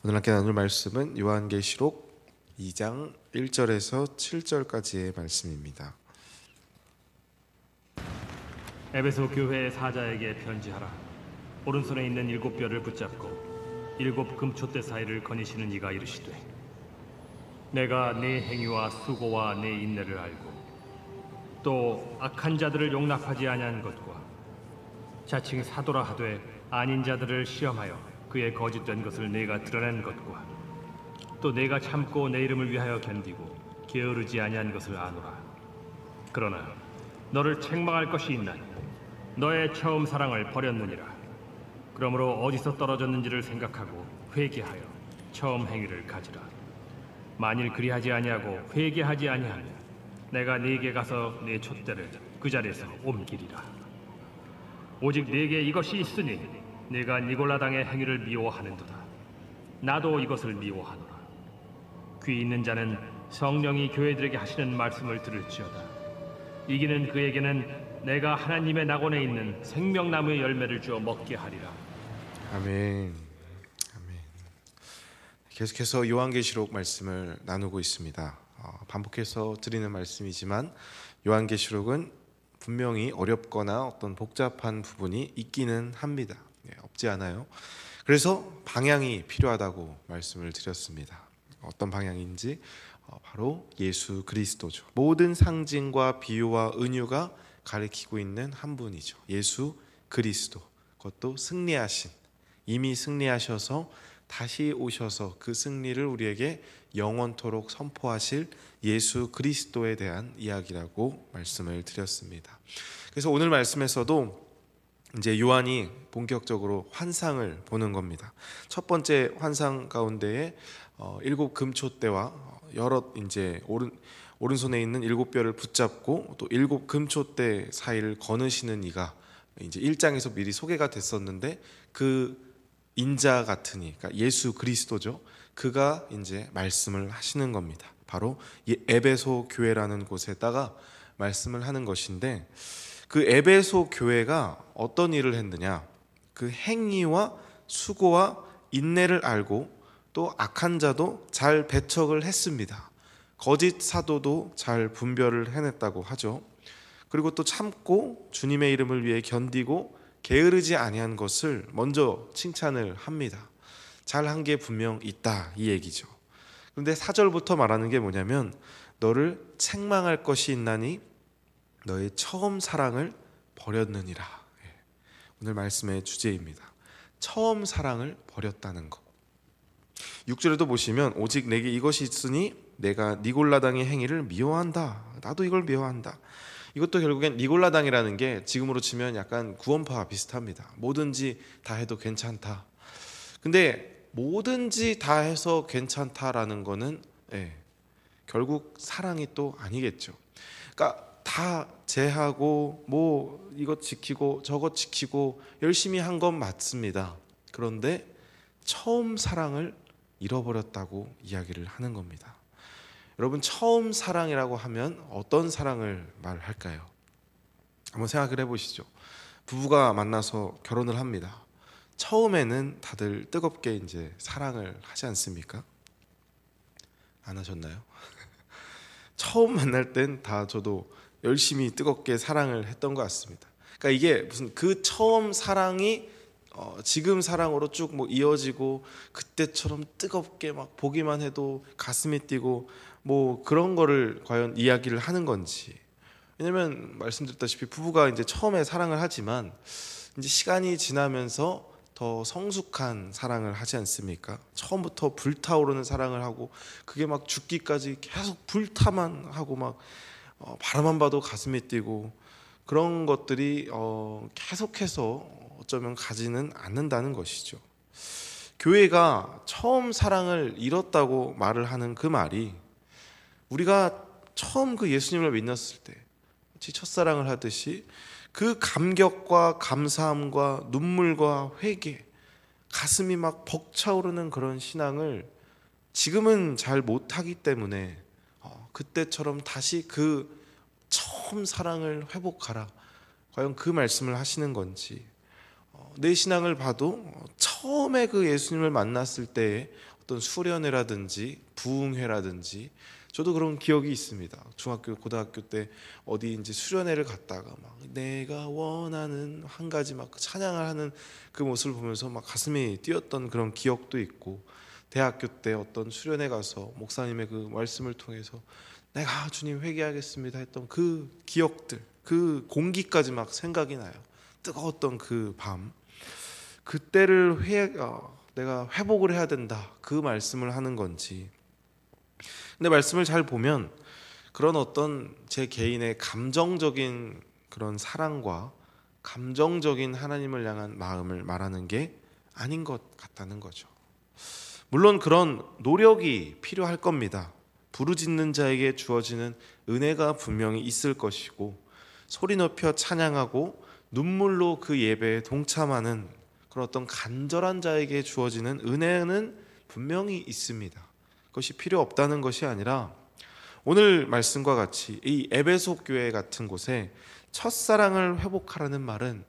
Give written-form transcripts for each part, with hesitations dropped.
오늘 함께 나눌 말씀은 요한계시록 2장 1절에서 7절까지의 말씀입니다. 에베소 교회의 사자에게 편지하라. 오른손에 있는 7뼈를 붙잡고 7 금촛대 사이를 거니시는 이가 이르시되, 내가 네 행위와 수고와 네 인내를 알고 또 악한 자들을 용납하지 아니한 것과 자칭 사도라 하되 아닌 자들을 시험하여 그의 거짓된 것을 내가 드러낸 것과 또 내가 참고 내 이름을 위하여 견디고 게으르지 아니한 것을 아노라. 그러나 너를 책망할 것이 있나니 너의 처음 사랑을 버렸느니라. 그러므로 어디서 떨어졌는지를 생각하고 회개하여 처음 행위를 가지라. 만일 그리하지 아니하고 회개하지 아니하면 내가 네게 가서 네 촛대를 그 자리에서 옮기리라. 오직 네게 이것이 있으니 네가 니골라당의 행위를 미워하는도다. 나도 이것을 미워하노라. 귀 있는 자는 성령이 교회들에게 하시는 말씀을 들을지어다. 이기는 그에게는 내가 하나님의 낙원에 있는 생명나무의 열매를 주어 먹게 하리라. 아멘. 아멘. 계속해서 요한계시록 말씀을 나누고 있습니다. 반복해서 드리는 말씀이지만 요한계시록은 분명히 어렵거나 어떤 복잡한 부분이 있기는 합니다. 없지 않아요. 그래서 방향이 필요하다고 말씀을 드렸습니다. 어떤 방향인지 바로 예수 그리스도죠. 모든 상징과 비유와 은유가 가리키고 있는 한 분이죠. 예수 그리스도. 그것도 승리하신, 이미 승리하셔서 다시 오셔서 그 승리를 우리에게 영원토록 선포하실 예수 그리스도에 대한 이야기라고 말씀을 드렸습니다. 그래서 오늘 말씀에서도 이제 요한이 본격적으로 환상을 보는 겁니다. 첫 번째 환상 가운데에 7 금촛대와 여러 이제 오른손에 있는 7뼈를 붙잡고 또 7 금촛대 사이를 거느시는 이가 이제 1장에서 미리 소개가 됐었는데, 그 인자 같으니, 그러니까 예수 그리스도죠. 그가 이제 말씀을 하시는 겁니다. 바로 에베소 교회라는 곳에다가 말씀을 하는 것인데, 그 에베소 교회가 어떤 일을 했느냐, 그 행위와 수고와 인내를 알고 또 악한 자도 잘 배척을 했습니다. 거짓 사도도 잘 분별을 해냈다고 하죠. 그리고 또 참고 주님의 이름을 위해 견디고 게으르지 아니한 것을 먼저 칭찬을 합니다. 잘한 게 분명 있다, 이 얘기죠. 그런데 4절부터 말하는 게 뭐냐면, 너를 책망할 것이 있나니 너의 처음 사랑을 버렸느니라. 오늘 말씀의 주제입니다. 처음 사랑을 버렸다는 것. 6절에도 보시면, 오직 내게 이것이 있으니 내가 니골라당의 행위를 미워한다. 나도 이걸 미워한다. 이것도 결국엔 니골라당이라는 게 지금으로 치면 약간 구원파와 비슷합니다. 뭐든지 다 해도 괜찮다. 근데 뭐든지 다 해서 괜찮다라는 거는 결국 사랑이 또 아니겠죠. 그러니까 다 제하고 뭐 이것 지키고 저것 지키고 열심히 한 건 맞습니다. 그런데 처음 사랑을 잃어버렸다고 이야기를 하는 겁니다. 여러분, 처음 사랑이라고 하면 어떤 사랑을 말할까요? 한번 생각을 해보시죠. 부부가 만나서 결혼을 합니다. 처음에는 다들 뜨겁게 이제 사랑을 하지 않습니까? 안 하셨나요? 처음 만날 땐 다 저도 열심히 뜨겁게 사랑을 했던 것 같습니다. 그러니까 이게 무슨 그 처음 사랑이 지금 사랑으로 쭉 뭐 이어지고 그때처럼 뜨겁게 막 보기만 해도 가슴이 뛰고 뭐 그런 거를 과연 이야기를 하는 건지. 왜냐면 말씀드렸다시피 부부가 이제 처음에 사랑을 하지만 이제 시간이 지나면서 더 성숙한 사랑을 하지 않습니까? 처음부터 불타오르는 사랑을 하고 그게 막 죽기까지 계속 불타만 하고 막 바라만 봐도 가슴이 뛰고 그런 것들이 계속해서 어쩌면 가지는 않는다는 것이죠. 교회가 처음 사랑을 잃었다고 말을 하는 그 말이, 우리가 처음 그 예수님을 만났을 때 첫사랑을 하듯이 그 감격과 감사함과 눈물과 회개, 가슴이 막 벅차오르는 그런 신앙을 지금은 잘 못하기 때문에 그때처럼 다시 그 처음 사랑을 회복하라, 과연 그 말씀을 하시는 건지. 내 신앙을 봐도 처음에 그 예수님을 만났을 때의 어떤 수련회라든지 부흥회라든지 저도 그런 기억이 있습니다. 중학교, 고등학교 때 어디 이제 수련회를 갔다가 막 내가 원하는 한 가지 막 찬양을 하는 그 모습을 보면서 막 가슴이 뛰었던 그런 기억도 있고, 대학교 때 어떤 수련회 가서 목사님의 그 말씀을 통해서 내가 주님 회개하겠습니다 했던 그 기억들, 그 공기까지 막 생각이 나요. 뜨거웠던 그 밤, 그때를 내가 회복을 해야 된다, 그 말씀을 하는 건지. 근데 말씀을 잘 보면 그런 어떤 제 개인의 감정적인 그런 사랑과 감정적인 하나님을 향한 마음을 말하는 게 아닌 것 같다는 거죠. 물론 그런 노력이 필요할 겁니다. 부르짖는 자에게 주어지는 은혜가 분명히 있을 것이고, 소리 높여 찬양하고 눈물로 그 예배에 동참하는 그런 어떤 간절한 자에게 주어지는 은혜는 분명히 있습니다. 그것이 필요 없다는 것이 아니라, 오늘 말씀과 같이 이 에베소 교회 같은 곳에 첫사랑을 회복하라는 말은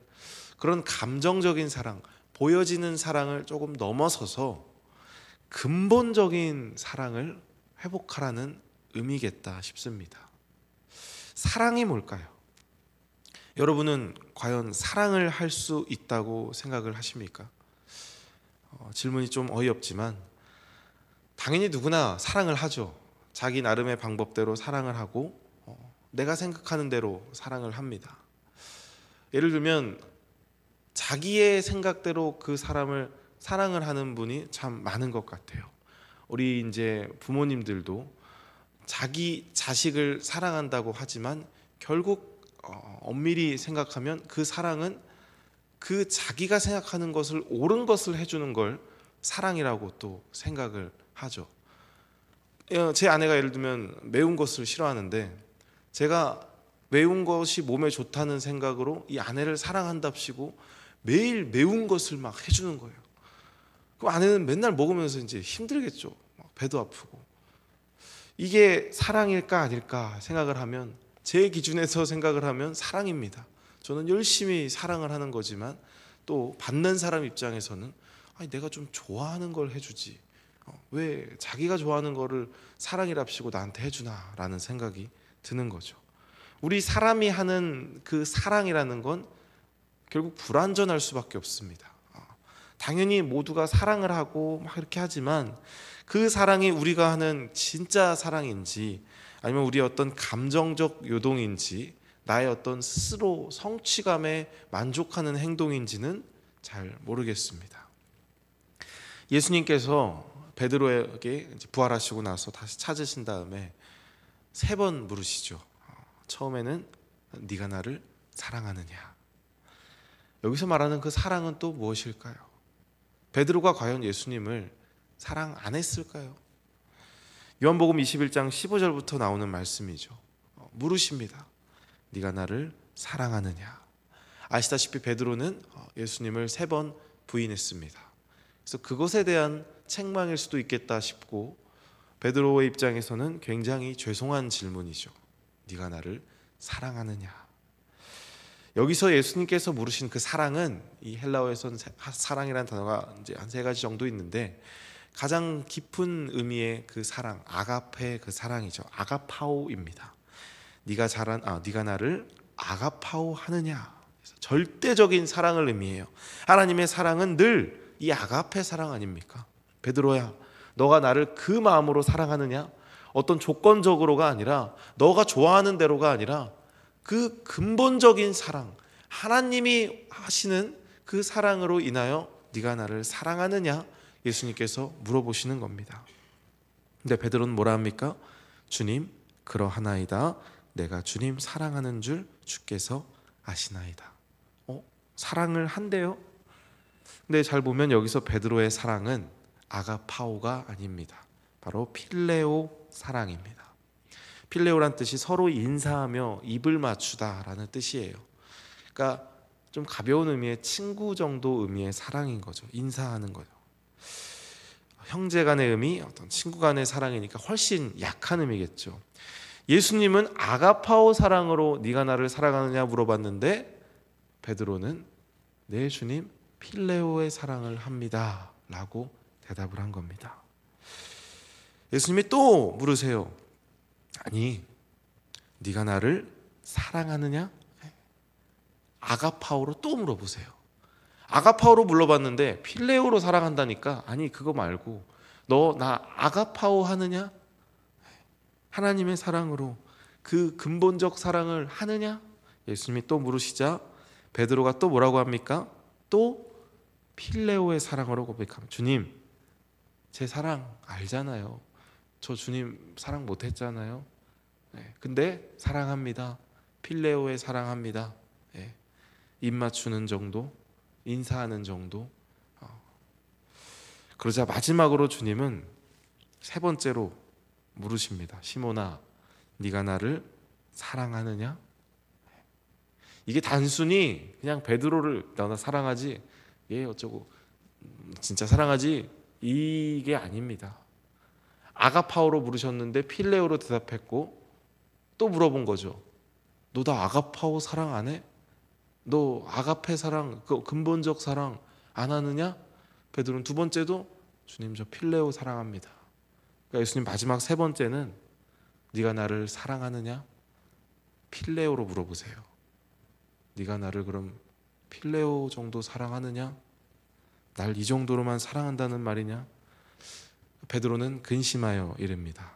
그런 감정적인 사랑, 보여지는 사랑을 조금 넘어서서 근본적인 사랑을 회복하라는 의미겠다 싶습니다. 사랑이 뭘까요? 여러분은 과연 사랑을 할 수 있다고 생각을 하십니까? 질문이 좀 어이없지만 당연히 누구나 사랑을 하죠. 자기 나름의 방법대로 사랑을 하고 내가 생각하는 대로 사랑을 합니다. 예를 들면 자기의 생각대로 그 사람을 사랑을 하는 분이 참 많은 것 같아요. 우리 이제 부모님들도 자기 자식을 사랑한다고 하지만 결국 엄밀히 생각하면 그 사랑은 그 자기가 생각하는 것을, 옳은 것을 해주는 걸 사랑이라고 또 생각을 하죠. 제 아내가 예를 들면 매운 것을 싫어하는데 제가 매운 것이 몸에 좋다는 생각으로 이 아내를 사랑한답시고 매일 매운 것을 막 해주는 거예요. 그럼 아내는 맨날 먹으면서 이제 힘들겠죠. 막 배도 아프고. 이게 사랑일까 아닐까 생각을 하면, 제 기준에서 생각을 하면 사랑입니다. 저는 열심히 사랑을 하는 거지만 또 받는 사람 입장에서는 내가 좀 좋아하는 걸 해주지, 왜 자기가 좋아하는 거를 사랑이랍시고 나한테 해주나 라는 생각이 드는 거죠. 우리 사람이 하는 그 사랑이라는 건 결국 불완전할 수밖에 없습니다. 당연히 모두가 사랑을 하고 막 이렇게 하지만 그 사랑이 우리가 하는 진짜 사랑인지, 아니면 우리의 어떤 감정적 요동인지, 나의 어떤 스스로 성취감에 만족하는 행동인지는 잘 모르겠습니다. 예수님께서 베드로에게 부활하시고 나서 다시 찾으신 다음에 3번 물으시죠. 처음에는 네가 나를 사랑하느냐. 여기서 말하는 그 사랑은 또 무엇일까요? 베드로가 과연 예수님을 사랑 안 했을까요? 요한복음 21장 15절부터 나오는 말씀이죠. 물으십니다. 네가 나를 사랑하느냐. 아시다시피 베드로는 예수님을 3번 부인했습니다. 그래서 그것에 대한 책망일 수도 있겠다 싶고, 베드로의 입장에서는 굉장히 죄송한 질문이죠. 네가 나를 사랑하느냐. 여기서 예수님께서 물으신 그 사랑은, 이 헬라어에서는 사랑이라는 단어가 이제 한 3가지 정도 있는데, 가장 깊은 의미의 그 사랑, 아가페, 그 사랑이죠. 아가파오입니다. 네가 나를 아가파오 하느냐. 절대적인 사랑을 의미해요. 하나님의 사랑은 늘 이 아가페 사랑 아닙니까? 베드로야, 너가 나를 그 마음으로 사랑하느냐? 어떤 조건적으로가 아니라, 너가 좋아하는 대로가 아니라 그 근본적인 사랑, 하나님이 하시는 그 사랑으로 인하여 네가 나를 사랑하느냐? 예수님께서 물어보시는 겁니다. 근데 베드로는 뭐라 합니까? 주님, 그러하나이다. 내가 주님 사랑하는 줄 주께서 아시나이다. 사랑을 한대요. 근데 잘 보면 여기서 베드로의 사랑은 아가파오가 아닙니다. 바로 필레오 사랑입니다. 필레오란 뜻이 서로 인사하며 입을 맞추다라는 뜻이에요. 그러니까 좀 가벼운 의미의 친구 정도 의미의 사랑인 거죠. 인사하는 거죠. 형제 간의 의미, 어떤 친구 간의 사랑이니까 훨씬 약한 의미겠죠. 예수님은 아가파오 사랑으로 네가 나를 사랑하느냐 물어봤는데, 베드로는 네 주님, 필레오의 사랑을 합니다 라고 대답을 한 겁니다. 예수님이 또 물으세요. 아니, 네가 나를 사랑하느냐? 아가파오로 또 물어보세요. 아가파오로 물어봤는데 필레오로 사랑한다니까, 아니 그거 말고 너 나 아가파오 하느냐? 하나님의 사랑으로 그 근본적 사랑을 하느냐? 예수님이 또 물으시자 베드로가 또 뭐라고 합니까? 또 필레오의 사랑으로 고백합니다. 주님, 제 사랑 알잖아요. 저 주님 사랑 못했잖아요. 근데 사랑합니다. 필레오의 사랑합니다. 입 맞추는 정도, 인사하는 정도. 그러자 마지막으로 주님은 세 번째로 물으십니다. 시몬아, 네가 나를 사랑하느냐? 이게 단순히 그냥 베드로를 나 사랑하지, 예 어쩌고 진짜 사랑하지, 이게 아닙니다. 아가파오로 물으셨는데 필레오로 대답했고 또 물어본 거죠. 너 나 아가파오 사랑 안 해? 너 아가페 사랑, 그 근본적 사랑 안 하느냐? 베드로는 두 번째도 주님 저 필레오 사랑합니다. 그러니까 예수님 마지막 세 번째는 네가 나를 사랑하느냐? 필레오로 물어보세요. 네가 나를 그럼 필레오 정도 사랑하느냐? 날 이 정도로만 사랑한다는 말이냐? 베드로는 근심하여 이릅니다.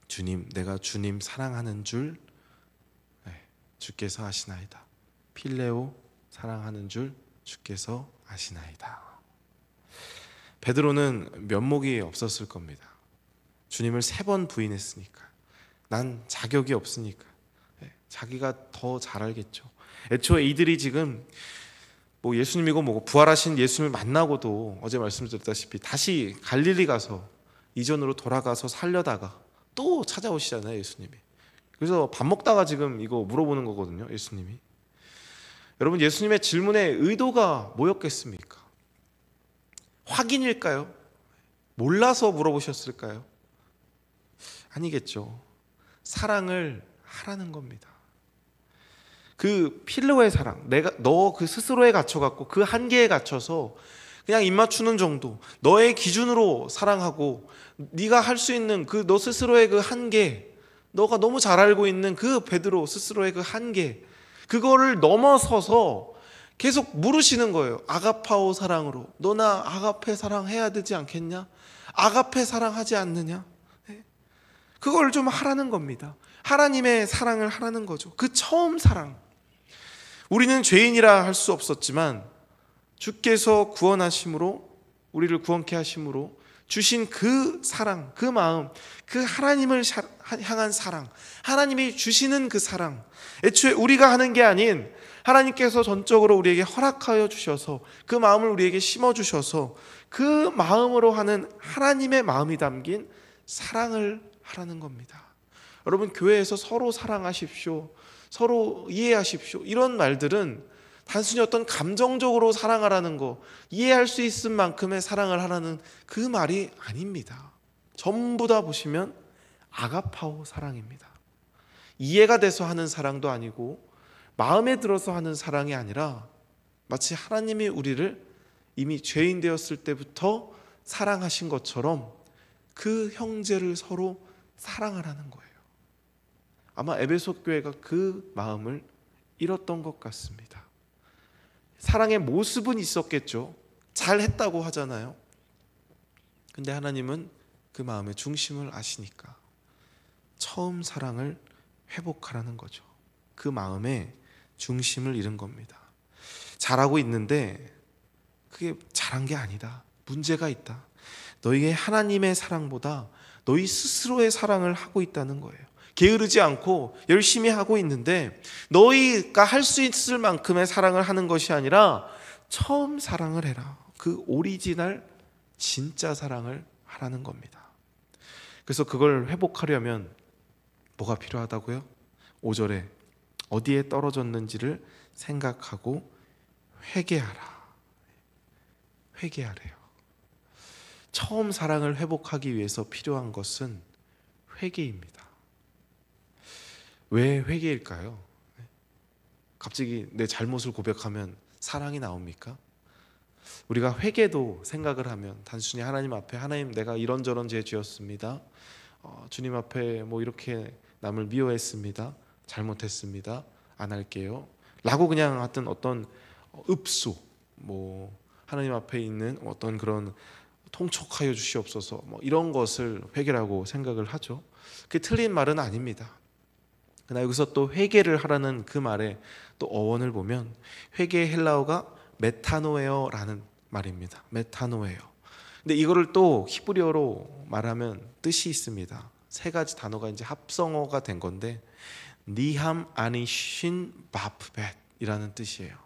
주님, 내가 주님 사랑하는 줄 주께서 아시나이다. 필레오 사랑하는 줄 주께서 아시나이다. 베드로는 면목이 없었을 겁니다. 주님을 3번 부인했으니까, 난 자격이 없으니까. 자기가 더 잘 알겠죠. 애초에 이들이 지금 뭐 예수님이고 뭐고 부활하신 예수님을 만나고도 어제 말씀드렸다시피 다시 갈릴리 가서 이전으로 돌아가서 살려다가 또 찾아오시잖아요, 예수님이. 그래서 밥 먹다가 지금 이거 물어보는 거거든요, 예수님이. 여러분, 예수님의 질문의 의도가 뭐였겠습니까? 확인일까요? 몰라서 물어보셨을까요? 아니겠죠. 사랑을 하라는 겁니다. 그 필로의 사랑, 내가 너 그 스스로에 갇혀갖고 그 한계에 갇혀서 그냥 입 맞추는 정도, 너의 기준으로 사랑하고 네가 할 수 있는 그 너 스스로의 그 한계, 너가 너무 잘 알고 있는 그 베드로 스스로의 그 한계, 그거를 넘어서서 계속 물으시는 거예요. 아가파오 사랑으로 너 나 아가페 사랑해야 되지 않겠냐? 아가페 사랑하지 않느냐? 그걸 좀 하라는 겁니다. 하나님의 사랑을 하라는 거죠. 그 처음 사랑. 우리는 죄인이라 할 수 없었지만 주께서 구원하심으로, 우리를 구원케 하심으로 주신 그 사랑, 그 마음, 그 하나님을 향한 사랑, 하나님이 주시는 그 사랑, 애초에 우리가 하는 게 아닌 하나님께서 전적으로 우리에게 허락하여 주셔서 그 마음을 우리에게 심어주셔서 그 마음으로 하는 하나님의 마음이 담긴 사랑을 하라는 겁니다. 여러분, 교회에서 서로 사랑하십시오, 서로 이해하십시오, 이런 말들은 단순히 어떤 감정적으로 사랑하라는 거, 이해할 수 있을 만큼의 사랑을 하라는 그 말이 아닙니다. 전부 다 보시면 아가파오 사랑입니다. 이해가 돼서 하는 사랑도 아니고 마음에 들어서 하는 사랑이 아니라 마치 하나님이 우리를 이미 죄인 되었을 때부터 사랑하신 것처럼 그 형제를 서로 사랑하라는 거예요. 아마 에베소 교회가 그 마음을 잃었던 것 같습니다. 사랑의 모습은 있었겠죠. 잘했다고 하잖아요. 근데 하나님은 그 마음의 중심을 아시니까 처음 사랑을 회복하라는 거죠. 그 마음의 중심을 잃은 겁니다. 잘하고 있는데 그게 잘한 게 아니다. 문제가 있다. 너희의 하나님의 사랑보다 너희 스스로의 사랑을 하고 있다는 거예요. 게으르지 않고 열심히 하고 있는데 너희가 할 수 있을 만큼의 사랑을 하는 것이 아니라 처음 사랑을 해라. 그 오리지널 진짜 사랑을 하라는 겁니다. 그래서 그걸 회복하려면 뭐가 필요하다고요? 5절에 어디에 떨어졌는지를 생각하고 회개하라. 회개하래요. 처음 사랑을 회복하기 위해서 필요한 것은 회개입니다. 왜 회개일까요? 갑자기 내 잘못을 고백하면 사랑이 나옵니까? 우리가 회개도 생각을 하면 단순히 하나님 앞에 하나님 내가 이런저런 죄 지었습니다. 주님 앞에 뭐 이렇게 남을 미워했습니다. 잘못했습니다. 안 할게요. 라고 그냥 하여튼 어떤 읍소 뭐 하나님 앞에 있는 어떤 그런 통촉하여 주시옵소서 뭐 이런 것을 회개라고 생각을 하죠. 그게 틀린 말은 아닙니다. 그러나 여기서 또 회개를 하라는 그 말에 또 어원을 보면 회개의 헬라어가 메타노에어라는 말입니다. 메타노에어. 근데 이거를 또 히브리어로 말하면 뜻이 있습니다. 세 가지 단어가 이제 합성어가 된 건데 니함 아니신 바프벳이라는 뜻이에요.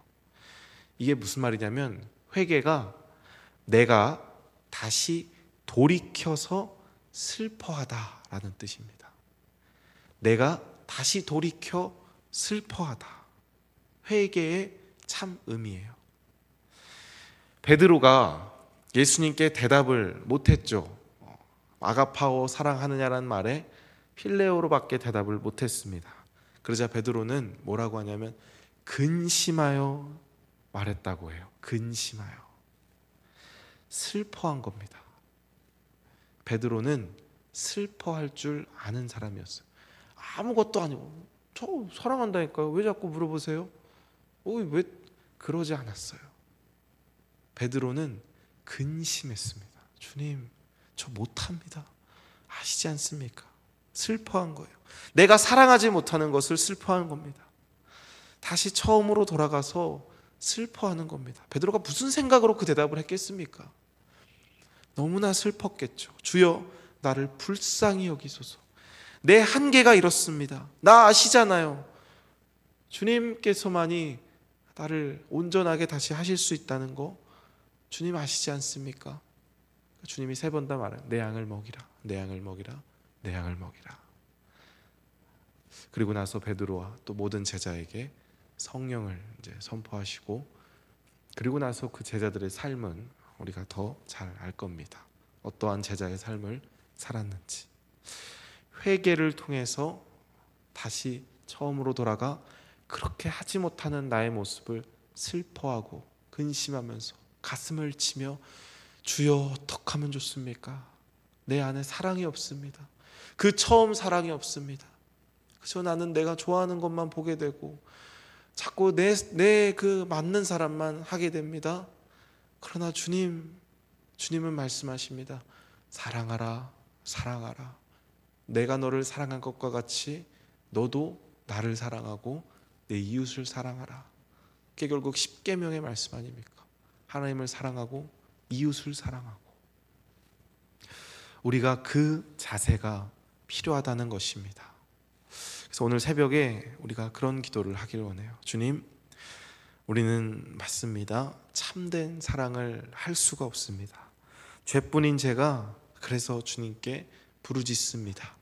이게 무슨 말이냐면 회개가 내가 다시 돌이켜서 슬퍼하다라는 뜻입니다. 내가 다시 돌이켜 슬퍼하다. 회개의 참 의미예요. 베드로가 예수님께 대답을 못했죠. 아가파오 사랑하느냐라는 말에 필레오로밖에 대답을 못했습니다. 그러자 베드로는 뭐라고 하냐면 근심하여 말했다고 해요. 근심하여 슬퍼한 겁니다. 베드로는 슬퍼할 줄 아는 사람이었어요. 아무것도 아니고 저 사랑한다니까요. 왜 자꾸 물어보세요? 왜 그러지 않았어요. 베드로는 근심했습니다. 주님, 저 못합니다. 아시지 않습니까? 슬퍼한 거예요. 내가 사랑하지 못하는 것을 슬퍼하는 겁니다. 다시 처음으로 돌아가서 슬퍼하는 겁니다. 베드로가 무슨 생각으로 그 대답을 했겠습니까? 너무나 슬펐겠죠. 주여, 나를 불쌍히 여기소서. 내 한계가 이렇습니다. 나 아시잖아요. 주님께서만이 나를 온전하게 다시 하실 수 있다는 거 주님 아시지 않습니까? 주님이 3번 다 말해요. 내 양을 먹이라, 내 양을 먹이라, 내 양을 먹이라. 그리고 나서 베드로와 또 모든 제자에게 성령을 이제 선포하시고, 그리고 나서 그 제자들의 삶은 우리가 더 잘 알 겁니다. 어떠한 제자의 삶을 살았는지. 회개를 통해서 다시 처음으로 돌아가 그렇게 하지 못하는 나의 모습을 슬퍼하고 근심하면서 가슴을 치며 주여 어떡하면 좋습니까? 내 안에 사랑이 없습니다. 그 처음 사랑이 없습니다. 그저 나는 내가 좋아하는 것만 보게 되고 자꾸 내 그 맞는 사람만 하게 됩니다. 그러나 주님은 말씀하십니다. 사랑하라, 사랑하라. 내가 너를 사랑한 것과 같이 너도 나를 사랑하고 내 이웃을 사랑하라. 그게 결국 십계명의 말씀 아닙니까? 하나님을 사랑하고 이웃을 사랑하고. 우리가 그 자세가 필요하다는 것입니다. 그래서 오늘 새벽에 우리가 그런 기도를 하기를 원해요. 주님, 우리는 맞습니다. 참된 사랑을 할 수가 없습니다. 죄뿐인 제가 그래서 주님께 부르짖습니다.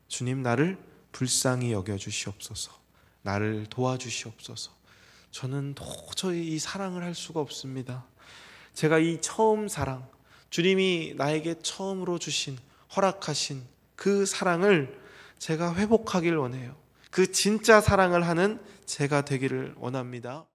주님, 나를 불쌍히 여겨주시옵소서. 나를 도와주시옵소서. 저는 도저히 이 사랑을 할 수가 없습니다. 제가 이 처음 사랑, 주님이 나에게 처음으로 주신, 허락하신 그 사랑을 제가 회복하길 원해요. 그 진짜 사랑을 하는 제가 되기를 원합니다.